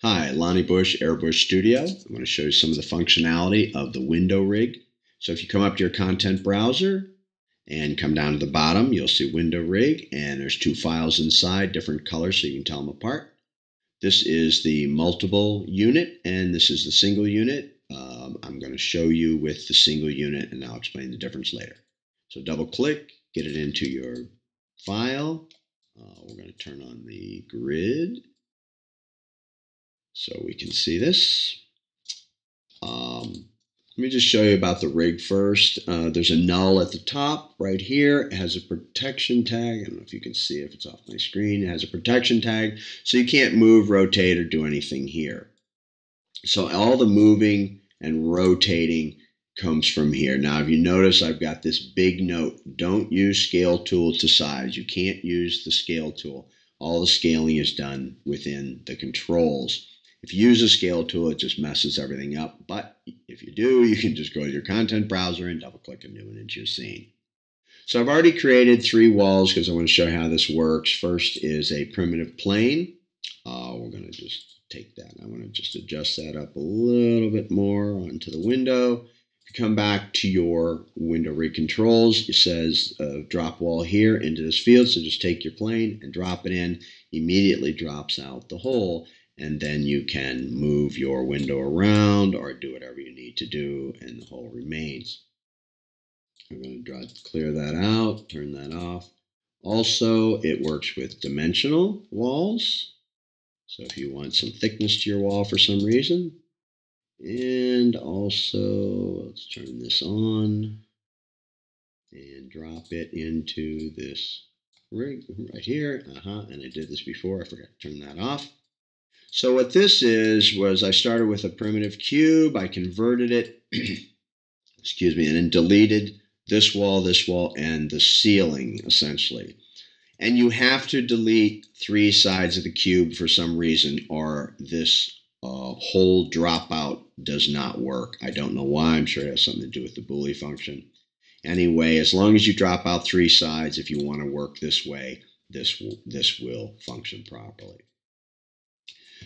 Hi, Lonnie Bush, Airbush Studio. I'm going to show you some of the functionality of the window rig. So if you come up to your content browser and come down to the bottom, you'll see window rig, and there's two files inside, different colors so you can tell them apart. This is the multiple unit, and this is the single unit. I'm going to show you with the single unit, and I'll explain the difference later. So double click, get it into your file. We're going to turn on the grid so we can see this. Let me just show you about the rig first. There's a null at the top right here. It has a protection tag. I don't know if you can see it if it's off my screen. It has a protection tag, so you can't move, rotate, or do anything here. So all the moving and rotating comes from here. Now, if you notice, I've got this big note. Don't use scale tool to size. You can't use the scale tool. All the scaling is done within the controls. If you use a scale tool, it just messes everything up. But if you do, you can just go to your content browser and double click a new one into your scene. So I've already created 3 walls because I want to show you how this works. First is a primitive plane. We're going to just take that. I want to just adjust that up a little bit more onto the window. If you come back to your window rig controls, it says drop wall here into this field. So just take your plane and drop it in. Immediately drops out the hole. And then you can move your window around or do whatever you need to do, and the hole remains. I'm going to clear that out, turn that off. Also, it works with dimensional walls. So if you want some thickness to your wall for some reason. And also, let's turn this on and drop it into this rig right here. And I did this before. I forgot to turn that off. So what this was I started with a primitive cube. I converted it, excuse me, and then deleted this wall, and the ceiling, essentially. And you have to delete 3 sides of the cube for some reason, or this whole dropout does not work. I don't know why. I'm sure it has something to do with the Boolean function. Anyway, as long as you drop out 3 sides, if you want to work this way, this will function properly.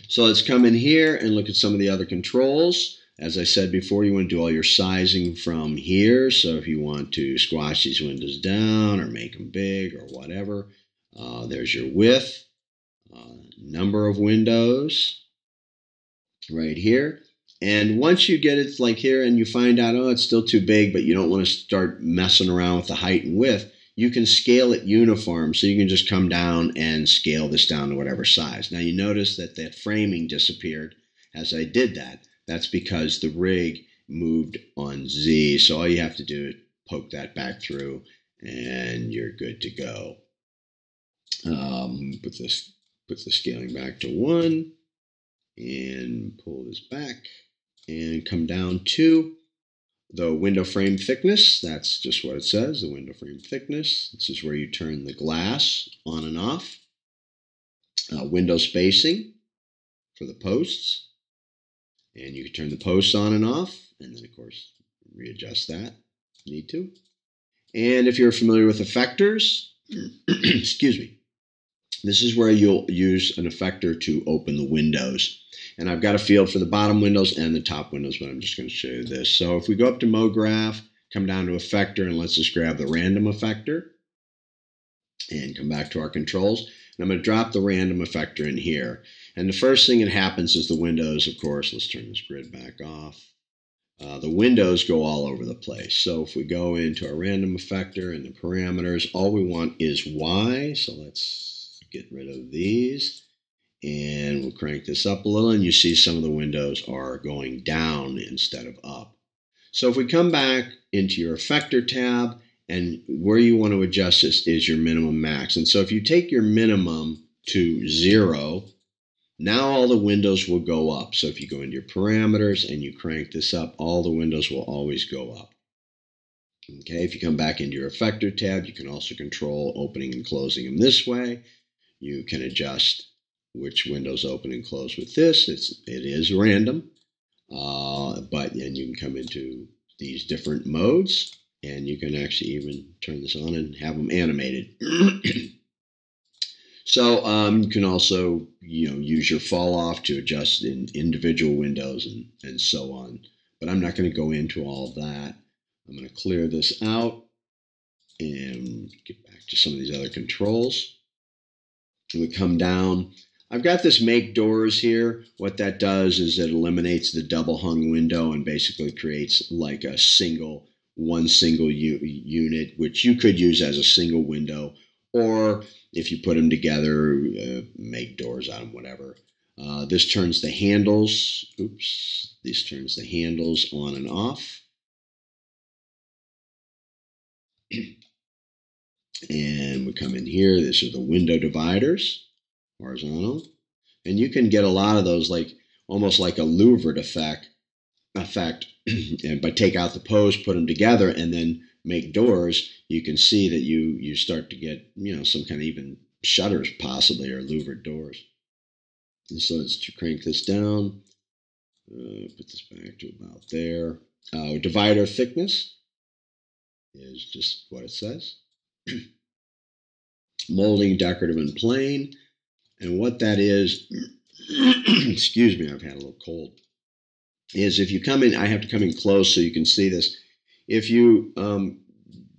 So let's come in here and look at some of the other controls. As I said before, you want to do all your sizing from here. So if you want to squash these windows down or make them big or whatever, there's your width, number of windows right here. And once you get it like here and you find out, oh, it's still too big, but you don't want to start messing around with the height and width, you can scale it uniform. So you can just come down and scale this down to whatever size. Now you notice that that framing disappeared as I did that. That's because the rig moved on Z. So all you have to do is poke that back through and you're good to go. Put the scaling back to 1 and pull this back and come down to the window frame thickness. That's just what it says, the window frame thickness. This is where you turn the glass on and off. Window spacing for the posts. And you can turn the posts on and off. And then, of course, readjust that if you need to. And if you're familiar with effectors, excuse me, this is where you'll use an effector to open the windows. And I've got a field for the bottom windows and the top windows, but I'm just going to show you this. So if we go up to Mode Graph, come down to Effector, and let's just grab the Random Effector and come back to our controls. And I'm going to drop the Random Effector in here. And the first thing that happens is the windows, of course, let's turn this grid back off. The windows go all over the place. So if we go into our Random Effector and the parameters, all we want is Y. So let's get rid of these. And we'll crank this up a little, and you see some of the windows are going down instead of up. So if we come back into your Effector tab, and where you want to adjust this is your minimum max. And so if you take your minimum to 0, now all the windows will go up. So if you go into your parameters and you crank this up, all the windows will always go up. Okay, if you come back into your Effector tab, you can also control opening and closing them this way. You can adjust which windows open and close with this. It is random, but then you can come into these different modes, and you can actually even turn this on and have them animated. So you can also use your fall off to adjust in individual windows and so on. But I'm not going to go into all of that. I'm going to clear this out and get back to some of these other controls. And we come down. I've got this make doors here. What that does is it eliminates the double hung window and basically creates like one single unit, which you could use as a single window, or if you put them together, make doors out of them, whatever. This turns the handles. Oops. This turns the handles on and off. And we come in here. These are the window dividers, horizontal. And you can get a lot of those, like almost like a louvered effect. But take out the post, put them together, and then make doors. You can see that you start to get some kind of even shutters possibly, or louvered doors. And so let's crank this down. Put this back to about there. Divider thickness is just what it says. Molding, decorative, and plain. And what that is, excuse me, I've had a little cold, is if you come in, I have to come in close so you can see this. If you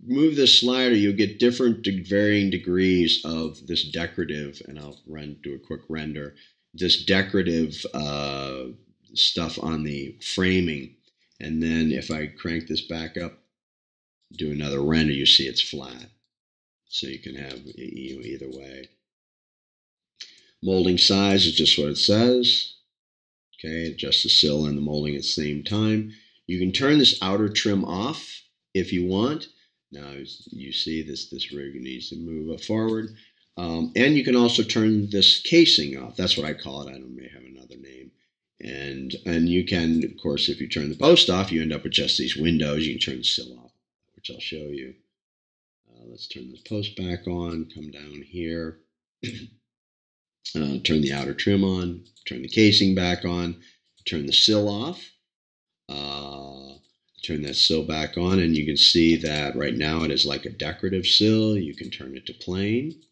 move this slider, you'll get different varying degrees of this decorative, and I'll do a quick render, this decorative stuff on the framing. And then if I crank this back up, do another render, you see it's flat. So you can have either way. Molding size is just what it says. Okay, adjust the sill and the molding at the same time. You can turn this outer trim off if you want. Now you see this rig needs to move forward. And you can also turn this casing off. That's what I call it. I may have another name. And you can, of course, if you turn the post off, you end up with just these windows. You can turn the sill off, which I'll show you. Let's turn this post back on, come down here. Turn the outer trim on, turn the casing back on, turn the sill off, turn that sill back on, and you can see that right now it is like a decorative sill. You can turn it to plain.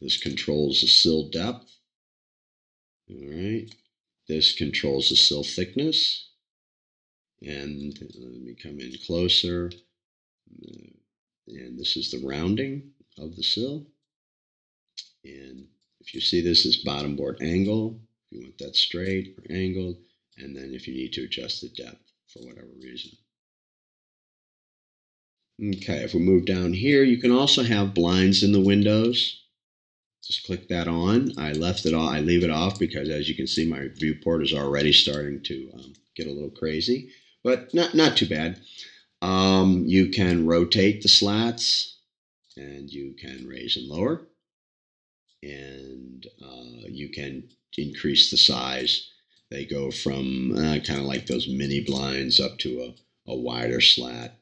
This controls the sill depth. All right. This controls the sill thickness. And let me come in closer. And this is the rounding of the sill. And if you see this is bottom board angle, if you want that straight or angled, and then if you need to adjust the depth for whatever reason. Okay, if we move down here, you can also have blinds in the windows. Just click that on. I left it off. I leave it off because, as you can see, my viewport is already starting to get a little crazy, but not too bad. You can rotate the slats, and you can raise and lower. And you can increase the size. They go from kind of like those mini blinds up to a wider slat.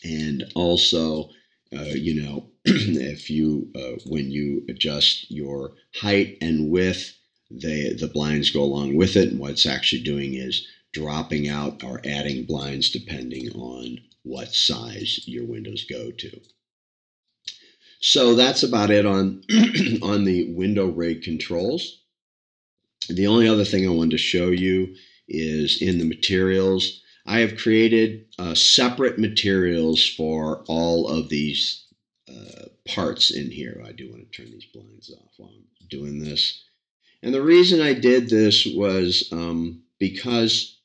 And also, if you when you adjust your height and width, the blinds go along with it. And what it's actually doing is dropping out or adding blinds depending on what size your windows go to. So that's about it on on the window rig controls. The only other thing I wanted to show you is in the materials. I have created separate materials for all of these parts in here. I do want to turn these blinds off while I'm doing this. And the reason I did this was because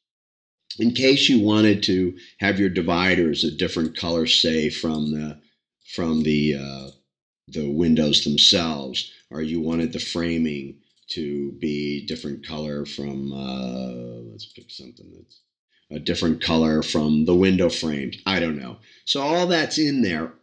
in case you wanted to have your dividers a different color, say from the windows themselves, or you wanted the framing to be different color from, let's pick something that's a different color from the window frames. I don't know. So all that's in there.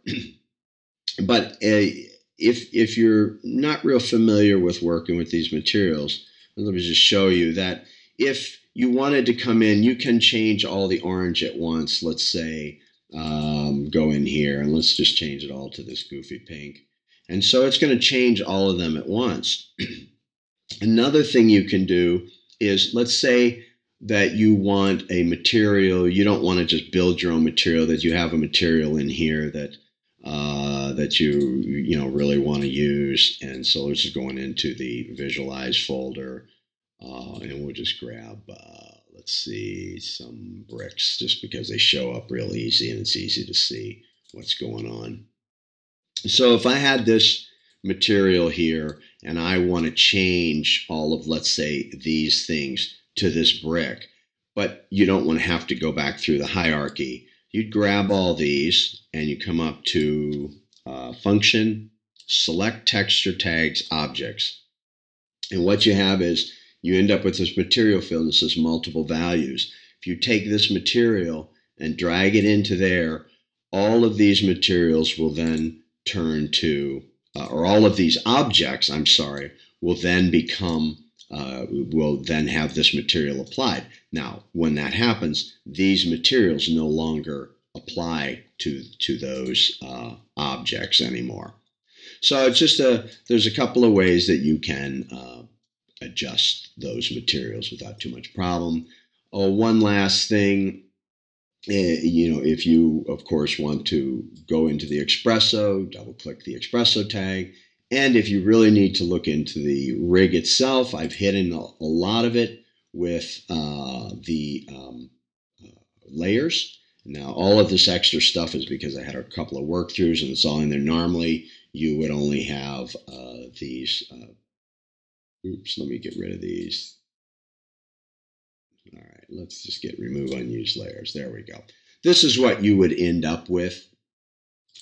But if you're not real familiar with working with these materials, let me just show you that if you wanted to come in, you can change all the orange at once. Let's say go in here and let's just change it all to this goofy pink. And so it's going to change all of them at once. Another thing you can do is, let's say that you want a material, you don't want to just build your own material, that you have a material in here that that you know really want to use. And so this is going into the visualize folder, and we'll just grab let's see, some bricks, just because they show up real easy and it's easy to see what's going on. So if I had this material here and I want to change all of, let's say, these things to this brick, but you don't want to have to go back through the hierarchy, you'd grab all these and you come up to function, select texture tags, objects. And what you have is you end up with this material field that says multiple values. If you take this material and drag it into there, all of these materials will then turn to, or all of these objects, I'm sorry, will then become, will then have this material applied. Now, when that happens, these materials no longer apply to those objects anymore. So it's just there's a couple of ways that you can adjust those materials without too much problem. Oh, one last thing, you know, if you, of course, want to go into the Espresso, double click the Espresso tag. And if you really need to look into the rig itself, I've hidden a lot of it with the layers. Now, all of this extra stuff is because I had a couple of work throughs and it's all in there. Normally, you would only have these. Oops, let me get rid of these. All right, let's just get remove unused layers. There we go. This is what you would end up with,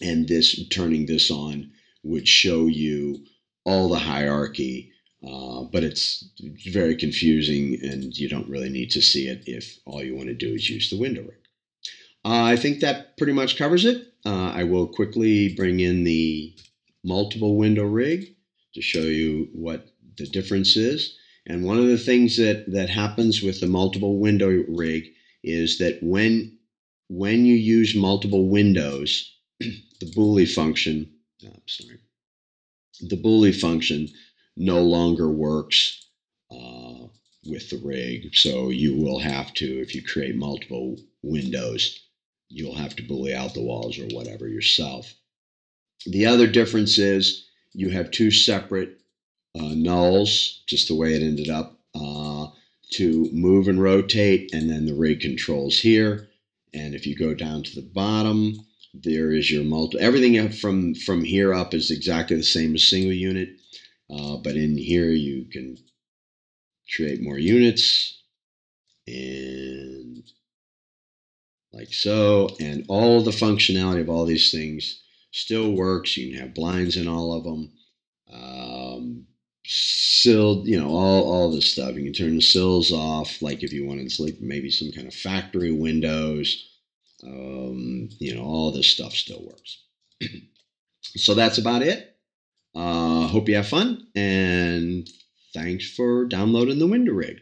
and this turning this on would show you all the hierarchy, but it's very confusing, and you don't really need to see it if all you want to do is use the window rig. I think that pretty much covers it. I will quickly bring in the multiple window rig to show you what the difference is. And one of the things that happens with the multiple window rig is that when you use multiple windows, the Boolean function, the Boolean function no longer works with the rig. So you will have to, if you create multiple windows, you'll have to Boolean out the walls or whatever yourself. The other difference is you have two separate nulls, just the way it ended up, to move and rotate, and then the rig controls here. And if you go down to the bottom, there is your everything from here up is exactly the same as single unit, but in here you can create more units, and like so, and all the functionality of all these things still works. You can have blinds in all of them. Sill, you know, all this stuff. You can turn the sills off, like if you wanted to sleep, maybe some kind of factory windows. You know, all this stuff still works. So that's about it. Hope you have fun, and thanks for downloading the window rig.